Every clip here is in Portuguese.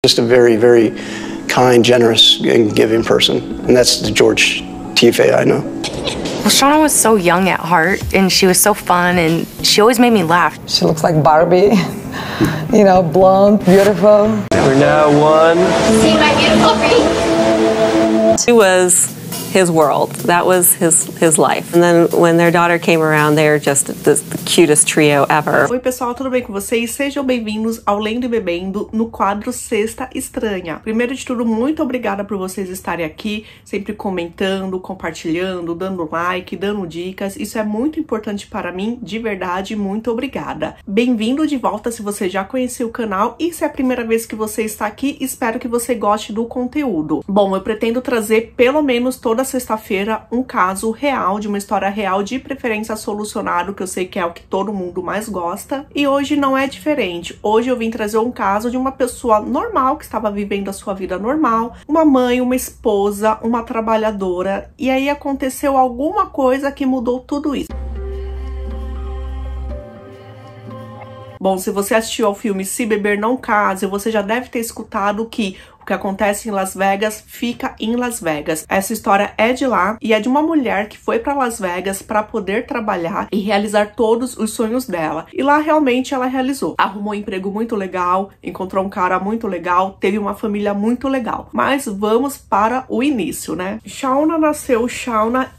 Just a very, very kind, generous, and giving person. And that's the George Tiafae I know. Well, Shauna was so young at heart, and she was so fun, and she always made me laugh. She looks like Barbie, you know, blonde, beautiful. We're now one. See my beautiful ring? It was his world. That was his life. And then when their daughter came around, they were just the cutest trio ever. Oi pessoal, tudo bem com vocês? Sejam bem-vindos ao Lendo e Bebendo no quadro Sexta Estranha. Primeiro de tudo, muito obrigada por vocês estarem aqui, sempre comentando, compartilhando, dando like, dando dicas. Isso é muito importante para mim, de verdade, muito obrigada. Bem-vindo de volta se você já conheceu o canal e se é a primeira vez que você está aqui, espero que você goste do conteúdo. Bom, eu pretendo trazer pelo menos toda sexta-feira um caso real, de uma história real, de preferência solucionado, que eu sei que é o que todo mundo mais gosta. E hoje não é diferente. Hoje eu vim trazer um caso de uma pessoa normal, que estava vivendo a sua vida normal, uma mãe, uma esposa, uma trabalhadora, e aí aconteceu alguma coisa que mudou tudo isso. Bom, se você assistiu ao filme Se Beber Não Case, você já deve ter escutado que o que acontece em Las Vegas fica em Las Vegas. Essa história é de lá e é de uma mulher que foi para Las Vegas para poder trabalhar e realizar todos os sonhos dela. E lá realmente ela realizou. Arrumou um emprego muito legal, encontrou um cara muito legal, teve uma família muito legal. Mas vamos para o início, né? Shauna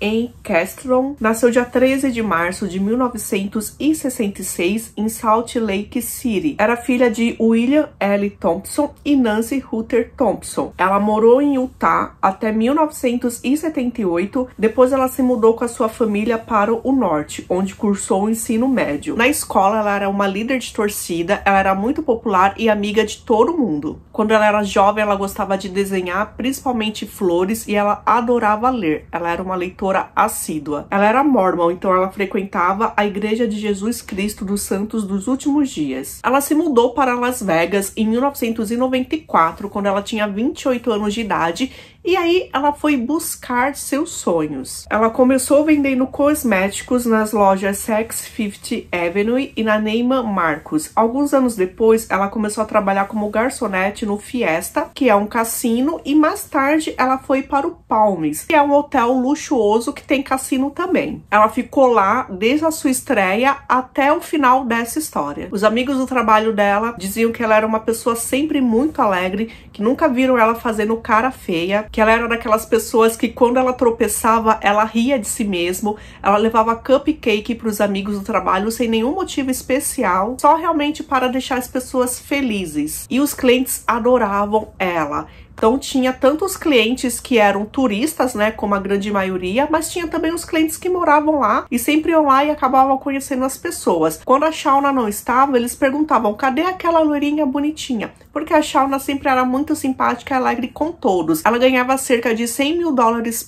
em Castron. Nasceu dia 13 de março de 1966 em Salt Lake City. Era filha de William L. Thompson e Nancy Ruther Thompson. Ela morou em Utah até 1978, depois ela se mudou com a sua família para o norte, onde cursou o ensino médio. Na escola ela era uma líder de torcida, ela era muito popular e amiga de todo mundo. Quando ela era jovem ela gostava de desenhar, principalmente flores, e ela adorava ler. Ela era uma leitora assídua. Ela era mórmon, então ela frequentava a Igreja de Jesus Cristo dos Santos dos Últimos Dias. Ela se mudou para Las Vegas em 1994, quando ela tinha 28 anos de idade, e aí ela foi buscar seus sonhos. Ela começou vendendo cosméticos nas lojas Saks Fifth Avenue e na Neiman Marcus. Alguns anos depois, ela começou a trabalhar como garçonete no Fiesta, que é um cassino, e mais tarde ela foi para o Palms, que é um hotel luxuoso que tem cassino também. Ela ficou lá desde a sua estreia até o final dessa história. Os amigos do trabalho dela diziam que ela era uma pessoa sempre muito alegre, que nunca viram ela fazendo cara feia, que ela era daquelas pessoas que quando ela tropeçava, ela ria de si mesmo, ela levava cupcake para os amigos do trabalho sem nenhum motivo especial, só realmente para deixar as pessoas felizes. E os clientes adoravam ela. Então tinha tantos clientes que eram turistas, né, como a grande maioria, mas tinha também os clientes que moravam lá e sempre iam lá e acabavam conhecendo as pessoas. Quando a Shauna não estava, eles perguntavam, cadê aquela loirinha bonitinha? Porque a Shauna sempre era muito simpática e alegre com todos. Ela ganhava cerca de $100 mil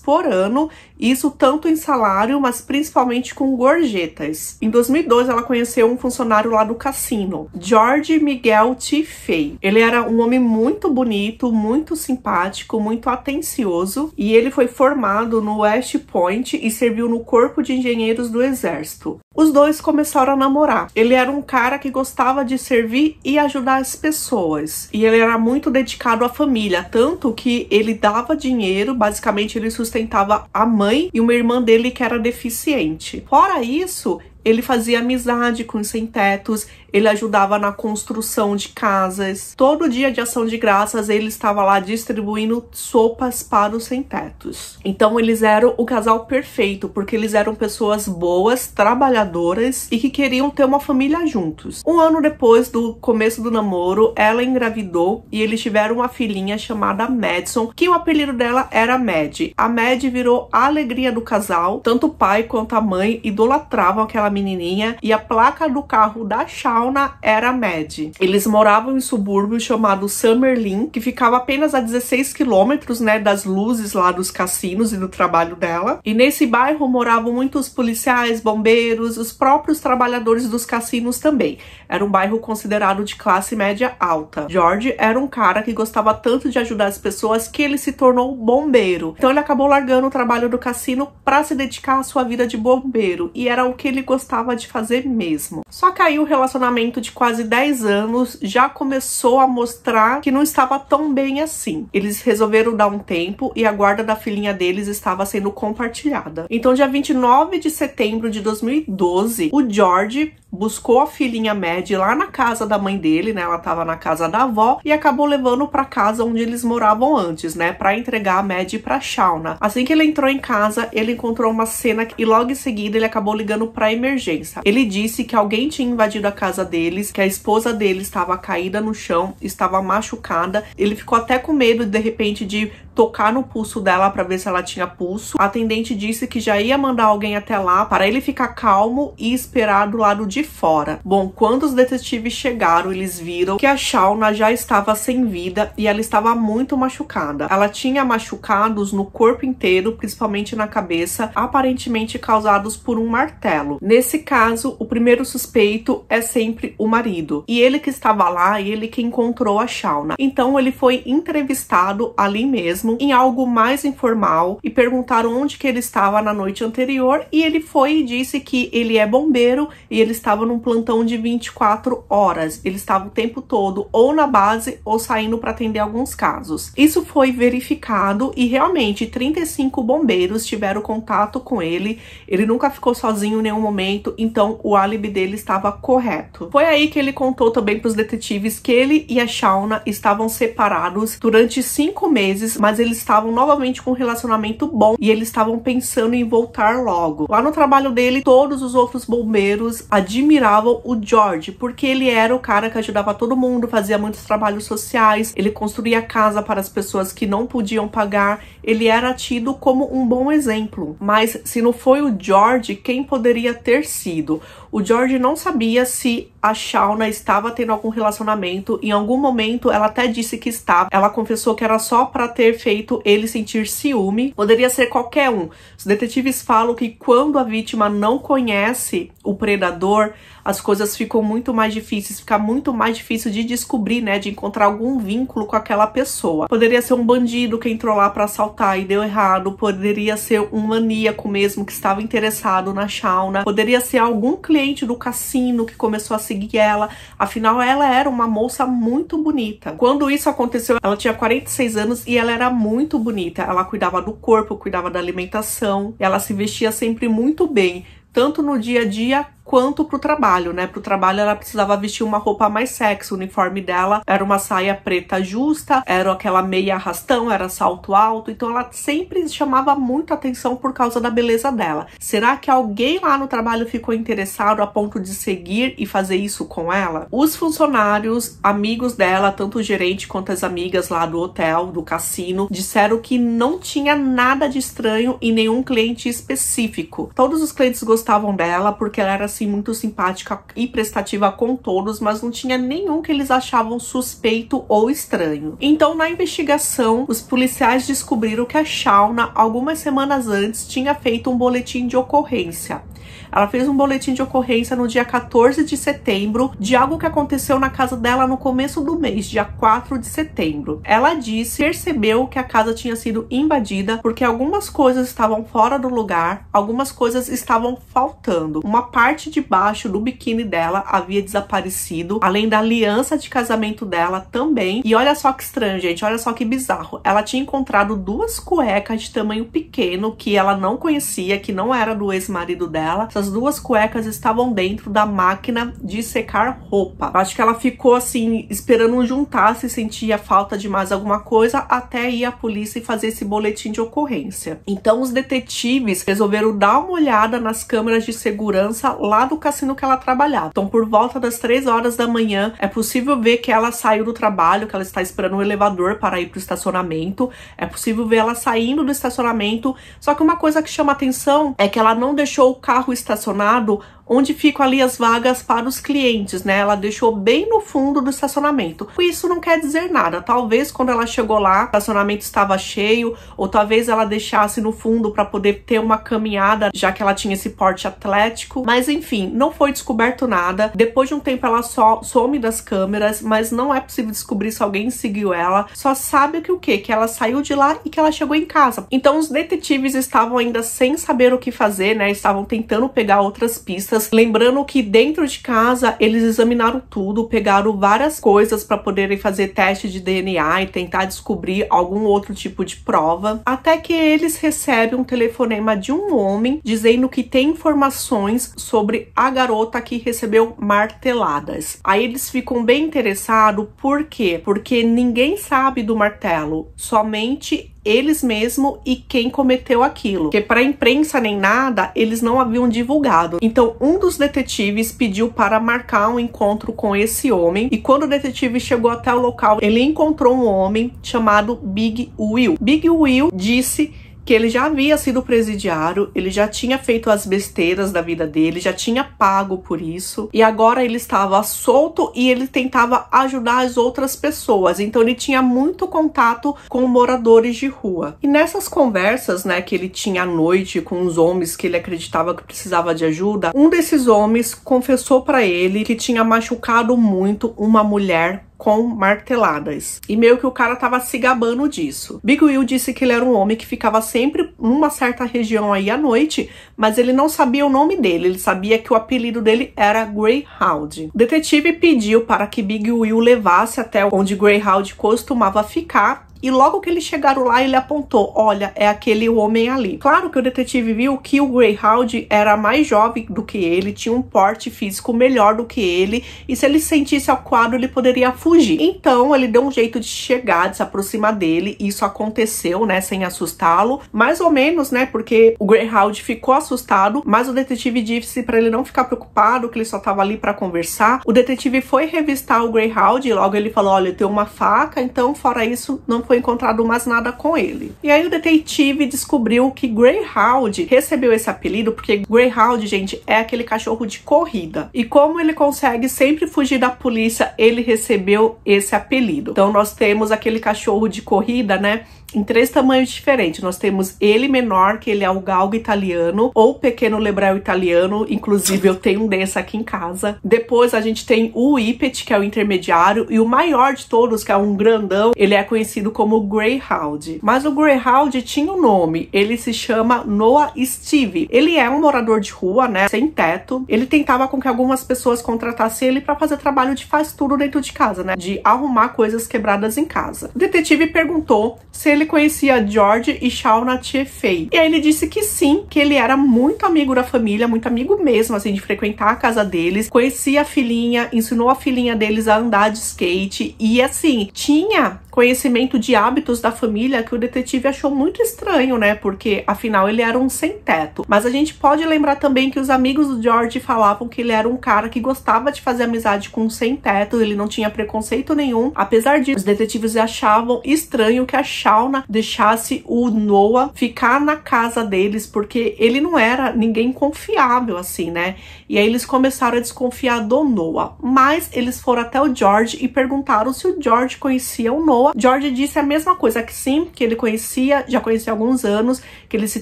por ano, isso tanto em salário, mas principalmente com gorjetas. Em 2002, ela conheceu um funcionário lá do cassino, George Miguel Tiafae. Ele era um homem muito bonito, muito simpático, muito atencioso, e ele foi formado no West Point e serviu no Corpo de Engenheiros do Exército. Os dois começaram a namorar. Ele era um cara que gostava de servir e ajudar as pessoas. E ele era muito dedicado à família, tanto que ele dava dinheiro, basicamente ele sustentava a mãe e uma irmã dele que era deficiente. Fora isso, ele fazia amizade com os sem-tetos, ele ajudava na construção de casas. Todo dia de ação de graças ele estava lá distribuindo sopas para os sem-tetos. Então eles eram o casal perfeito, porque eles eram pessoas boas, trabalhadoras e que queriam ter uma família juntos. Um ano depois do começo do namoro, ela engravidou e eles tiveram uma filhinha chamada Madison, que o apelido dela era Mad. A Mad virou a alegria do casal, tanto o pai quanto a mãe idolatravam aquela menininha, e a placa do carro da Shauna era Mad. Eles moravam em um subúrbio chamado Summerlin, que ficava apenas a 16 quilômetros, né, das luzes lá dos cassinos e do trabalho dela. E nesse bairro moravam muitos policiais, bombeiros, os próprios trabalhadores dos cassinos também. Era um bairro considerado de classe média alta. George era um cara que gostava tanto de ajudar as pessoas que ele se tornou bombeiro. Então ele acabou largando o trabalho do cassino para se dedicar à sua vida de bombeiro, e era o que ele gostava de fazer mesmo. Só que aí o relacionamento relacionamento de quase 10 anos já começou a mostrar que não estava tão bem assim. Eles resolveram dar um tempo e a guarda da filhinha deles estava sendo compartilhada. Então, dia 29 de setembro de 2012, o George buscou a filhinha Maddie lá na casa da mãe dele, né? Ela tava na casa da avó e acabou levando pra casa onde eles moravam antes, né? Pra entregar a Maddie pra Shauna. Assim que ele entrou em casa, ele encontrou uma cena e logo em seguida ele acabou ligando pra emergência. Ele disse que alguém tinha invadido a casa deles, que a esposa dele estava caída no chão, estava machucada. Ele ficou até com medo de repente de tocar no pulso dela para ver se ela tinha pulso. A atendente disse que já ia mandar alguém até lá para ele ficar calmo e esperar do lado de fora. Bom, quando os detetives chegaram, eles viram que a Shauna já estava sem vida e ela estava muito machucada. Ela tinha machucados no corpo inteiro, principalmente na cabeça, aparentemente causados por um martelo. Nesse caso, o primeiro suspeito é sempre o marido. E ele que estava lá, ele que encontrou a Shauna. Então ele foi entrevistado ali mesmo, em algo mais informal, e perguntaram onde que ele estava na noite anterior, e ele foi e disse que ele é bombeiro e ele estava num plantão de 24 horas. Ele estava o tempo todo ou na base ou saindo para atender alguns casos. Isso foi verificado e realmente 35 bombeiros tiveram contato com ele. Ele nunca ficou sozinho em nenhum momento, então o álibi dele estava correto. Foi aí que ele contou também para os detetives que ele e a Shauna estavam separados durante 5 meses, mas eles estavam novamente com um relacionamento bom e eles estavam pensando em voltar logo. Lá no trabalho dele, todos os outros bombeiros admiravam o George, porque ele era o cara que ajudava todo mundo, fazia muitos trabalhos sociais, ele construía casa para as pessoas que não podiam pagar, ele era tido como um bom exemplo. Mas se não foi o George, quem poderia ter sido? O George não sabia se a Shauna estava tendo algum relacionamento. Em algum momento ela até disse que estava. Ela confessou que era só para ter feito ele sentir ciúme. Poderia ser qualquer um. Os detetives falam que quando a vítima não conhece o predador, as coisas ficam muito mais difíceis, fica muito mais difícil de descobrir, né, de encontrar algum vínculo com aquela pessoa. Poderia ser um bandido que entrou lá para assaltar e deu errado, poderia ser um maníaco mesmo que estava interessado na Shauna, poderia ser algum cliente do cassino que começou a seguir ela, afinal ela era uma moça muito bonita. Quando isso aconteceu, ela tinha 46 anos e ela era muito bonita, ela cuidava do corpo, cuidava da alimentação, ela se vestia sempre muito bem, tanto no dia a dia quanto pro trabalho, né? Pro trabalho ela precisava vestir uma roupa mais sexy, o uniforme dela era uma saia preta justa, era aquela meia arrastão, era salto alto, então ela sempre chamava muito atenção por causa da beleza dela. Será que alguém lá no trabalho ficou interessado a ponto de seguir e fazer isso com ela? Os funcionários, amigos dela, tanto o gerente quanto as amigas lá do hotel, do cassino, disseram que não tinha nada de estranho em nenhum cliente específico. Todos os clientes gostavam dela porque ela era muito simpática e prestativa com todos, mas não tinha nenhum que eles achavam suspeito ou estranho. Então, na investigação, os policiais descobriram que a Shauna, algumas semanas antes, tinha feito um boletim de ocorrência. Ela fez um boletim de ocorrência no dia 14 de setembro de algo que aconteceu na casa dela no começo do mês, dia 4 de setembro. Ela disse, percebeu que a casa tinha sido invadida porque algumas coisas estavam fora do lugar, algumas coisas estavam faltando. Uma parte de baixo do biquíni dela havia desaparecido, além da aliança de casamento dela também. E olha só que estranho, gente, olha só que bizarro. Ela tinha encontrado 2 cuecas de tamanho pequeno que ela não conhecia, que não era do ex-marido dela. Essas 2 cuecas estavam dentro da máquina de secar roupa. Acho que ela ficou assim, esperando juntar, se sentia falta de mais alguma coisa, até ir à polícia e fazer esse boletim de ocorrência. Então os detetives resolveram dar uma olhada nas câmeras de segurança lá do cassino que ela trabalhava. Então por volta das 3 horas da manhã, é possível ver que ela saiu do trabalho, que ela está esperando um elevador para ir para o estacionamento. É possível ver ela saindo do estacionamento. Só que uma coisa que chama atenção é que ela não deixou o carro estacionado onde ficam ali as vagas para os clientes, né? Ela deixou bem no fundo do estacionamento. Isso não quer dizer nada. Talvez quando ela chegou lá, o estacionamento estava cheio, ou talvez ela deixasse no fundo para poder ter uma caminhada, já que ela tinha esse porte atlético. Mas enfim, não foi descoberto nada. Depois de um tempo ela só some das câmeras, mas não é possível descobrir se alguém seguiu ela. Só sabe que o quê? Que ela saiu de lá e que ela chegou em casa. Então os detetives estavam ainda sem saber o que fazer, né? Estavam tentando pegar outras pistas. pistas. Lembrando que dentro de casa eles examinaram tudo, pegaram várias coisas para poderem fazer teste de DNA e tentar descobrir algum outro tipo de prova, até que eles recebem um telefonema de um homem dizendo que tem informações sobre a garota que recebeu marteladas. Aí eles ficam bem interessados, por quê? Porque ninguém sabe do martelo, somente eles mesmos e quem cometeu aquilo. Porque para a imprensa nem nada, eles não haviam divulgado. Então, um dos detetives pediu para marcar um encontro com esse homem. E quando o detetive chegou até o local, ele encontrou um homem chamado Big Will. Big Will disse que ele já havia sido presidiário, ele já tinha feito as besteiras da vida dele, já tinha pago por isso, e agora ele estava solto e ele tentava ajudar as outras pessoas, então ele tinha muito contato com moradores de rua. E nessas conversas, né, que ele tinha à noite com os homens que ele acreditava que precisava de ajuda, um desses homens confessou para ele que tinha machucado muito uma mulher com marteladas. E meio que o cara tava se gabando disso. Big Will disse que ele era um homem que ficava sempre numa certa região aí à noite, mas ele não sabia o nome dele, ele sabia que o apelido dele era Greyhound. O detetive pediu para que Big Will levasse até onde Greyhound costumava ficar, e logo que eles chegaram lá, ele apontou, olha, é aquele homem ali. Claro que o detetive viu que o Greyhound era mais jovem do que ele, tinha um porte físico melhor do que ele, e se ele sentisse ao quadro, ele poderia fugir. Então, ele deu um jeito de chegar, de se aproximar dele, e isso aconteceu, né, sem assustá-lo, mais ou menos, né, porque o Greyhound ficou assustado, mas o detetive disse para ele não ficar preocupado, que ele só tava ali para conversar. O detetive foi revistar o Greyhound, e logo ele falou, olha, tem uma faca, então, fora isso, não foi encontrado mais nada com ele. E aí o detetive descobriu que Greyhound recebeu esse apelido porque Greyhound, gente, é aquele cachorro de corrida. E como ele consegue sempre fugir da polícia, ele recebeu esse apelido. Então nós temos aquele cachorro de corrida, né, em 3 tamanhos diferentes. Nós temos ele menor, que ele é o galgo italiano, ou o pequeno lebrel italiano, inclusive eu tenho um desse aqui em casa. Depois a gente tem o Whippet, que é o intermediário, e o maior de todos, que é um grandão, ele é conhecido como Greyhound. Mas o Greyhound tinha um nome, ele se chama Noah Steve. Ele é um morador de rua, né, sem teto. Ele tentava com que algumas pessoas contratassem ele para fazer trabalho de faz tudo dentro de casa, né, de arrumar coisas quebradas em casa. O detetive perguntou se ele conhecia George e Shauna Tiefei. E aí ele disse que sim, que ele era muito amigo da família, muito amigo mesmo, assim, de frequentar a casa deles, conhecia a filhinha, ensinou a filhinha deles a andar de skate e, assim, tinha conhecimento de hábitos da família que o detetive achou muito estranho, né, porque afinal ele era um sem-teto. Mas a gente pode lembrar também que os amigos do George falavam que ele era um cara que gostava de fazer amizade com um sem-teto, ele não tinha preconceito nenhum. Apesar disso, os detetives achavam estranho que a Shauna deixasse o Noah ficar na casa deles, porque ele não era ninguém confiável assim, né? E aí eles começaram a desconfiar do Noah. Mas eles foram até o George e perguntaram se o George conhecia o Noah. George disse a mesma coisa, que sim, que ele conhecia, já conhecia há alguns anos, que eles se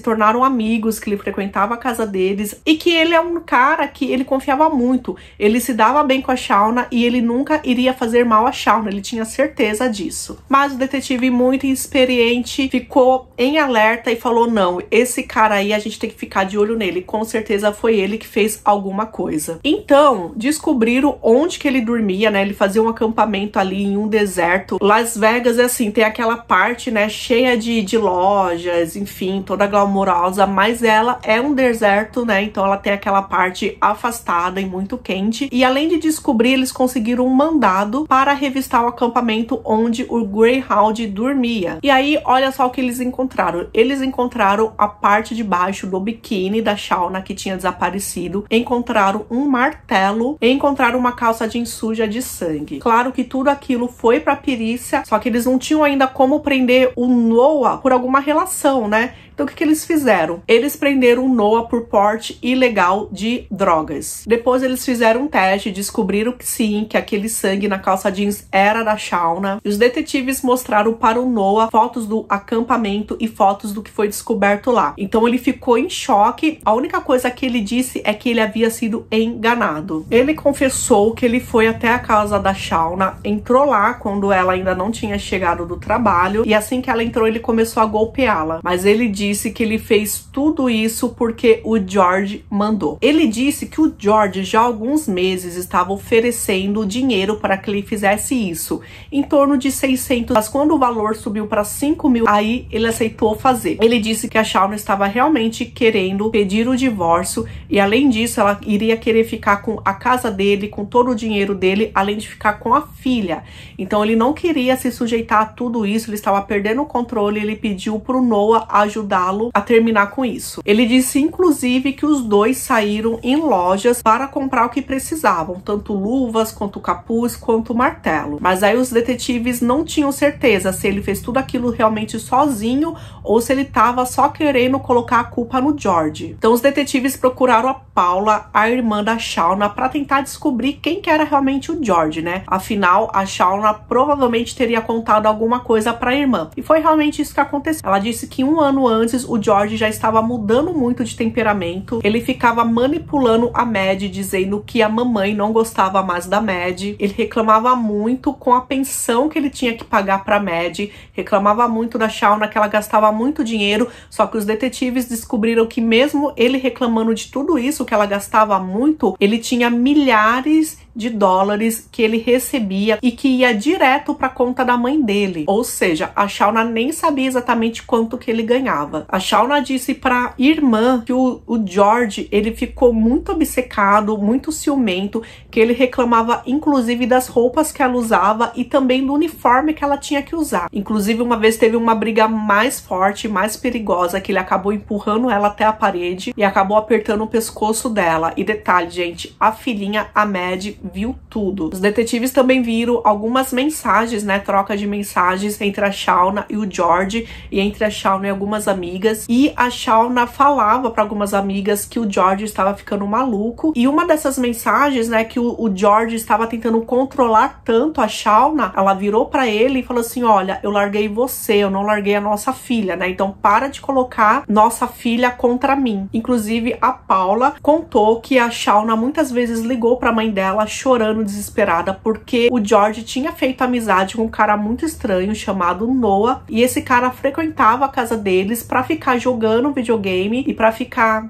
tornaram amigos, que ele frequentava a casa deles e que ele é um cara que ele confiava muito. Ele se dava bem com a Shauna e ele nunca iria fazer mal a Shauna, ele tinha certeza disso. Mas o detetive, muito inexperiente, ficou em alerta e falou, não, esse cara aí a gente tem que ficar de olho nele, com certeza foi ele que fez alguma coisa. Então, descobriram onde que ele dormia, né, ele fazia um acampamento ali em um deserto. Las Vegas é assim, tem aquela parte, né, cheia de lojas, enfim, toda glamourosa, mas ela é um deserto, né, então ela tem aquela parte afastada e muito quente. E além de descobrir, eles conseguiram um mandado para revistar o acampamento onde o Greyhound dormia. E aí, olha só o que eles encontraram. Eles encontraram a parte de baixo do biquíni da Shauna, que tinha desaparecido, encontraram um martelo e encontraram uma calça jeans suja de sangue. Claro que tudo aquilo foi pra perícia, só que eles não tinham ainda como prender o Noah por alguma relação, né? Então o que eles fizeram? Eles prenderam o Noah por porte ilegal de drogas. Depois eles fizeram um teste, descobriram que sim, que aquele sangue na calça jeans era da Shauna. E os detetives mostraram para o Noah fotos do acampamento e fotos do que foi descoberto lá. Então ele ficou em choque. A única coisa que ele disse é que ele havia sido enganado. Ele confessou que ele foi até a casa da Shauna, entrou lá quando ela ainda não tinha chegado do trabalho, e assim que ela entrou ele começou a golpeá-la. Mas ele disse disse que ele fez tudo isso porque o George mandou. Ele disse que o George já há alguns meses estava oferecendo dinheiro para que ele fizesse isso, em torno de 600, mas quando o valor subiu para 5 mil, aí ele aceitou fazer. Ele disse que a Shauna estava realmente querendo pedir o divórcio e, além disso, ela iria querer ficar com a casa dele, com todo o dinheiro dele, além de ficar com a filha. Então ele não queria se sujeitar a tudo isso, ele estava perdendo o controle, ele pediu pro Noah ajudá-lo a terminar com isso. Ele disse, inclusive, que os dois saíram em lojas para comprar o que precisavam, tanto luvas, quanto capuz, quanto martelo. Mas aí os detetives não tinham certeza se ele fez tudo aquilo realmente sozinho ou se ele estava só querendo colocar a culpa no George. Então os detetives procuraram a Paula, a irmã da Shauna, para tentar descobrir quem que era realmente o George, né? Afinal, a Shauna provavelmente teria contado alguma coisa para a irmã. E foi realmente isso que aconteceu. Ela disse que 1 ano antes o George já estava mudando muito de temperamento. Ele ficava manipulando a Mad, dizendo que a mamãe não gostava mais da Mad. Ele reclamava muito com a pensão que ele tinha que pagar para Mad. Reclamava muito da Shauna, que ela gastava muito dinheiro. Só que os detetives descobriram que mesmo ele reclamando de tudo isso, que ela gastava muito, ele tinha milhares de dólares que ele recebia e que ia direto para a conta da mãe dele. Ou seja, a Shauna nem sabia exatamente quanto que ele ganhava. A Shauna disse para irmã que o George, ele ficou muito obcecado, muito ciumento, que ele reclamava inclusive das roupas que ela usava e também do uniforme que ela tinha que usar. Inclusive uma vez teve uma briga mais forte, mais perigosa, que ele acabou empurrando ela até a parede e acabou apertando o pescoço dela. E detalhe, gente, a filhinha, a Mad, viu tudo. Os detetives também viram algumas mensagens, né, troca de mensagens entre a Shauna e o George e entre a Shauna e algumas amigas, e a Shauna falava para algumas amigas que o George estava ficando maluco, e uma dessas mensagens, né, que o George estava tentando controlar tanto a Shauna, ela virou para ele e falou assim, olha, eu larguei você, eu não larguei a nossa filha, né, então para de colocar nossa filha contra mim. Inclusive a Paula contou que a Shauna muitas vezes ligou para a mãe dela chorando desesperada porque o George tinha feito amizade com um cara muito estranho chamado Noah, e esse cara frequentava a casa deles pra ficar jogando videogame e pra ficar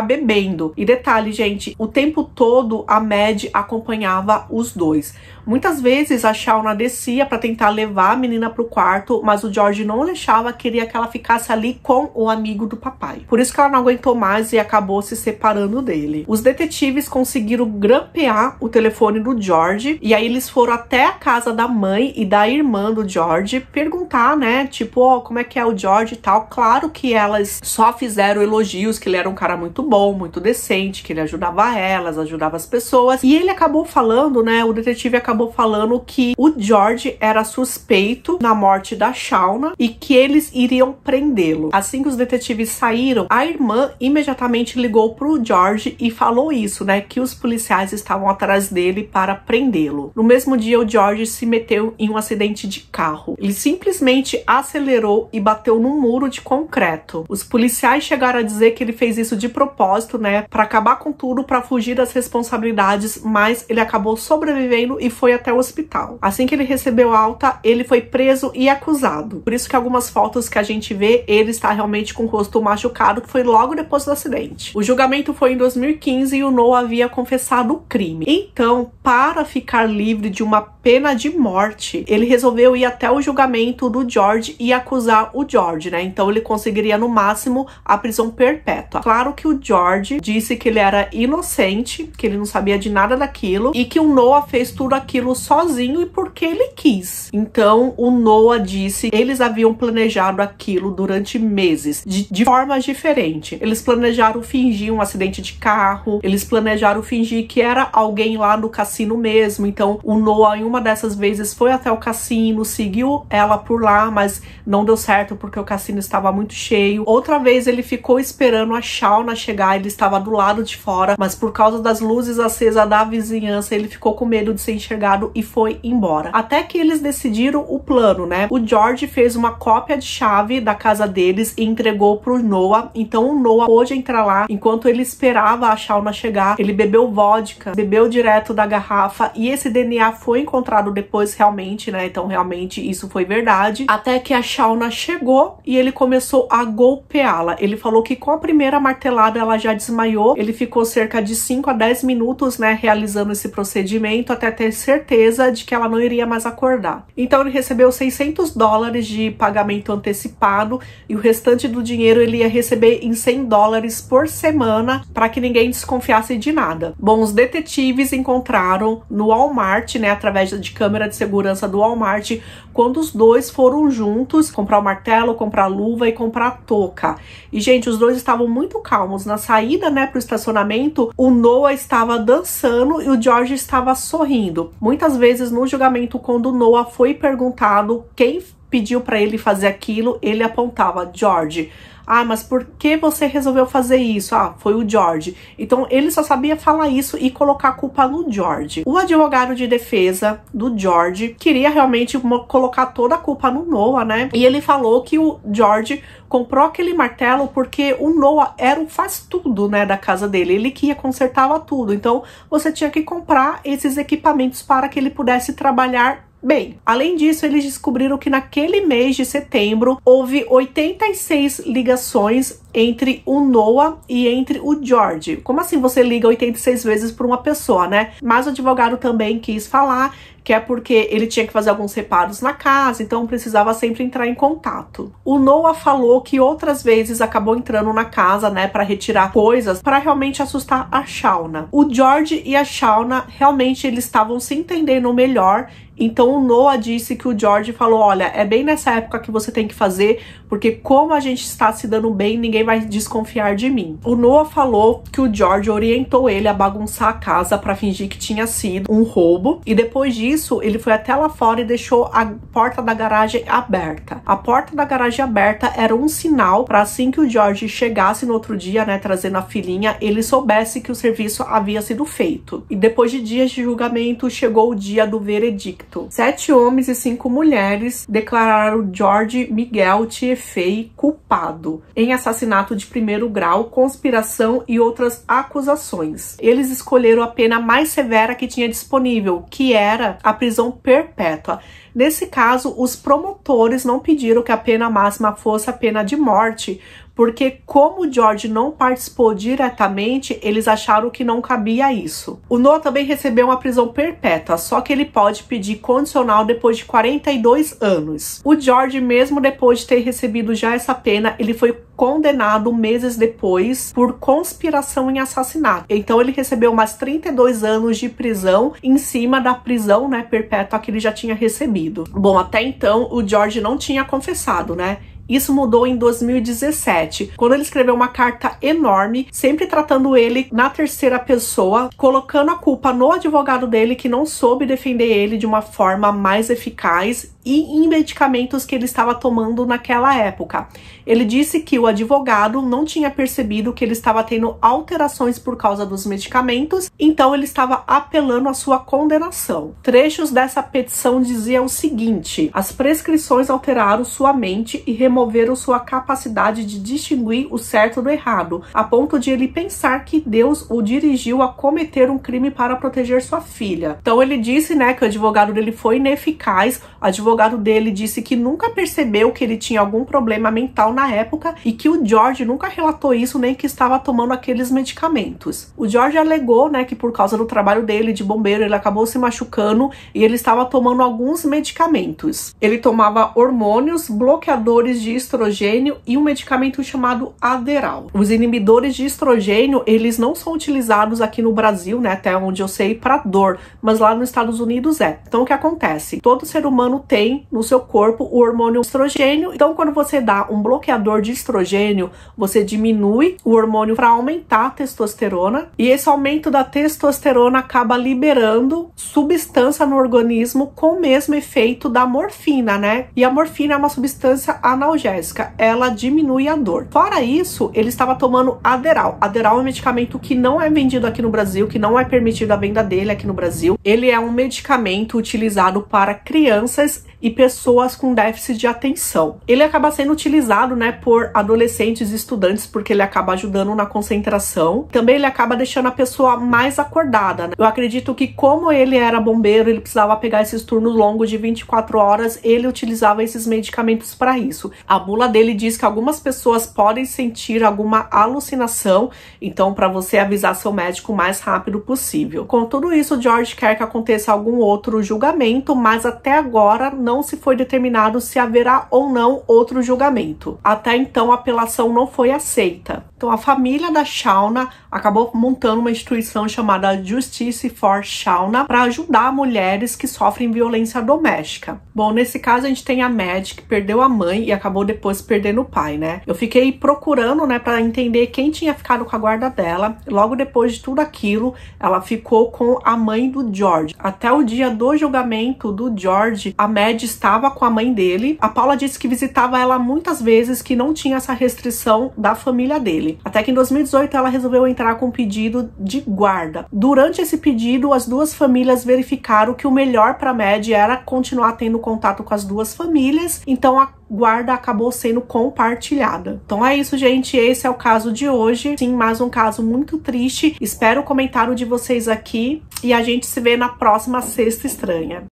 bebendo. E detalhe, gente, o tempo todo a Mad acompanhava os dois. Muitas vezes a Shauna descia para tentar levar a menina pro quarto, mas o George não deixava, queria que ela ficasse ali com o amigo do papai. Por isso que ela não aguentou mais e acabou se separando dele. Os detetives conseguiram grampear o telefone do George, e aí eles foram até a casa da mãe e da irmã do George perguntar, né, tipo, ó, como é que é o George e tal. Claro que elas só fizeram elogios, que ele era um cara muito bom, muito decente, que ele ajudava elas, ajudava as pessoas, e ele acabou falando, né, o detetive acabou falando que o George era suspeito na morte da Shauna e que eles iriam prendê-lo. Assim que os detetives saíram, a irmã imediatamente ligou pro George e falou isso, né, que os policiais estavam atrás dele para prendê-lo. No mesmo dia, o George se meteu em um acidente de carro. Ele simplesmente acelerou e bateu num muro de concreto. Os policiais chegaram a dizer que ele fez isso de propósito, né, para acabar com tudo, para fugir das responsabilidades, mas ele acabou sobrevivendo e foi até o hospital. Assim que ele recebeu alta, ele foi preso e acusado. Por isso que algumas fotos que a gente vê, ele está realmente com o rosto machucado, que foi logo depois do acidente. O julgamento foi em 2015 e o Noah havia confessado o crime. Então, para ficar livre de uma pena de morte, ele resolveu ir até o julgamento do George e acusar o George, né? Então ele conseguiria no máximo a prisão perpétua. Claro que o George disse que ele era inocente, que ele não sabia de nada daquilo e que o Noah fez tudo aquilo sozinho e porque ele quis. Então o Noah disse que eles haviam planejado aquilo durante meses, de formas diferentes. Eles planejaram fingir um acidente de carro, eles planejaram fingir que era alguém lá no cassino mesmo. Então o Noah em uma dessas vezes foi até o cassino, seguiu ela por lá, mas não deu certo porque o cassino estava muito cheio. Outra vez ele ficou esperando a Shauna chegar, ele estava do lado de fora, mas por causa das luzes acesas da vizinhança, ele ficou com medo de ser enxergado e foi embora. Até que eles decidiram o plano, né? O George fez uma cópia de chave da casa deles e entregou pro Noah. Então o Noah pôde entrar lá enquanto ele esperava a Shauna chegar. Ele bebeu vodka, bebeu direto da garrafa e esse DNA foi encontrado encontrado depois realmente, né? Então realmente isso foi verdade. Até que a Shauna chegou e ele começou a golpeá-la. Ele falou que com a primeira martelada ela já desmaiou. Ele ficou cerca de 5 a 10 minutos, né, realizando esse procedimento até ter certeza de que ela não iria mais acordar. Então ele recebeu $600 de pagamento antecipado e o restante do dinheiro ele ia receber em $100 por semana para que ninguém desconfiasse de nada. Bom, os detetives encontraram no Walmart, né, através de câmera de segurança do Walmart, quando os dois foram juntos comprar o martelo, comprar a luva e comprar a touca. E, gente, os dois estavam muito calmos. Na saída, né, pro estacionamento, o Noah estava dançando e o George estava sorrindo. Muitas vezes no julgamento, quando o Noah foi perguntado quem pediu para ele fazer aquilo, ele apontava: George. Ah, mas por que você resolveu fazer isso? Ah, foi o George. Então, ele só sabia falar isso e colocar a culpa no George. O advogado de defesa do George queria realmente colocar toda a culpa no Noah, né? E ele falou que o George comprou aquele martelo porque o Noah era o faz-tudo, né, da casa dele. Ele que ia consertava tudo. Então, você tinha que comprar esses equipamentos para que ele pudesse trabalhar bem. Além disso, eles descobriram que naquele mês de setembro houve 86 ligações entre o Noah e entre o George. Como assim você liga 86 vezes por uma pessoa, né? Mas o advogado também quis falar que é porque ele tinha que fazer alguns reparos na casa, então precisava sempre entrar em contato. O Noah falou que outras vezes acabou entrando na casa, né, para retirar coisas, para realmente assustar a Shauna. O George e a Shauna realmente eles estavam se entendendo melhor. Então o Noah disse que o George falou: olha, é bem nessa época que você tem que fazer, porque como a gente está se dando bem, ninguém vai desconfiar de mim. O Noah falou que o George orientou ele a bagunçar a casa para fingir que tinha sido um roubo, e depois disso ele foi até lá fora e deixou a porta da garagem aberta. A porta da garagem aberta era um sinal para assim que o George chegasse no outro dia, né, trazendo a filhinha, ele soubesse que o serviço havia sido feito. E depois de dias de julgamento, chegou o dia do veredicto. 7 homens e 5 mulheres declararam George Miguel Tiefei culpado em assassinato de 1º grau, conspiração e outras acusações. Eles escolheram a pena mais severa que tinha disponível, que era a prisão perpétua. Nesse caso, os promotores não pediram que a pena máxima fosse a pena de morte, porque como o George não participou diretamente, eles acharam que não cabia isso. O Noah também recebeu uma prisão perpétua, só que ele pode pedir condicional depois de 42 anos. O George, mesmo depois de ter recebido já essa pena, ele foi condenado meses depois por conspiração em assassinato. Então ele recebeu mais 32 anos de prisão em cima da prisão, né, perpétua que ele já tinha recebido. Bom, até então o George não tinha confessado, né? Isso mudou em 2017, quando ele escreveu uma carta enorme, sempre tratando ele na terceira pessoa, colocando a culpa no advogado dele que não soube defender ele de uma forma mais eficaz e em medicamentos que ele estava tomando naquela época. Ele disse que o advogado não tinha percebido que ele estava tendo alterações por causa dos medicamentos, então ele estava apelando à sua condenação. Trechos dessa petição diziam o seguinte: as prescrições alteraram sua mente e removeram sua capacidade de distinguir o certo do errado, a ponto de ele pensar que Deus o dirigiu a cometer um crime para proteger sua filha. Então ele disse, né, que o advogado dele foi ineficaz. O advogado dele disse que nunca percebeu que ele tinha algum problema mental na época e que o George nunca relatou isso, nem que estava tomando aqueles medicamentos. O George alegou, né, que por causa do trabalho dele de bombeiro, ele acabou se machucando e ele estava tomando alguns medicamentos. Ele tomava hormônios, bloqueadores de estrogênio e um medicamento chamado Adderall. Os inibidores de estrogênio, eles não são utilizados aqui no Brasil, né, até onde eu sei, para dor, mas lá nos Estados Unidos é. Então o que acontece? Todo ser humano tem no seu corpo o hormônio estrogênio, então quando você dá um bloqueador de estrogênio, você diminui o hormônio para aumentar a testosterona, e esse aumento da testosterona acaba liberando substância no organismo com o mesmo efeito da morfina, né? E a morfina é uma substância analgésica, ela diminui a dor. Fora isso, ele estava tomando Adderall. Adderall é um medicamento que não é vendido aqui no Brasil, que não é permitido a venda dele aqui no Brasil. Ele é um medicamento utilizado para crianças e pessoas com déficit de atenção. Ele acaba sendo utilizado, né, por adolescentes e estudantes porque ele acaba ajudando na concentração. Também ele acaba deixando a pessoa mais acordada, né? Eu acredito que como ele era bombeiro, ele precisava pegar esses turnos longos de 24 horas, ele utilizava esses medicamentos para isso. A bula dele diz que algumas pessoas podem sentir alguma alucinação, então para você avisar seu médico o mais rápido possível. Com tudo isso, George quer que aconteça algum outro julgamento, mas até agora não se foi determinado se haverá ou não outro julgamento. Até então a apelação não foi aceita. Então a família da Shauna acabou montando uma instituição chamada Justice for Shauna para ajudar mulheres que sofrem violência doméstica. Bom, nesse caso a gente tem a Maddie, que perdeu a mãe e acabou depois perdendo o pai, né? Eu fiquei procurando, né, para entender quem tinha ficado com a guarda dela. Logo depois de tudo aquilo, ela ficou com a mãe do George. Até o dia do julgamento do George, a Maddie estava com a mãe dele. A Paula disse que visitava ela muitas vezes, que não tinha essa restrição da família dele. Até que em 2018 ela resolveu entrar com um pedido de guarda. Durante esse pedido, as duas famílias verificaram que o melhor para Maddie era continuar tendo contato com as duas famílias, então a guarda acabou sendo compartilhada. Então é isso, gente, esse é o caso de hoje. Sim, mais um caso muito triste. Espero o comentário de vocês aqui e a gente se vê na próxima Sexta Estranha.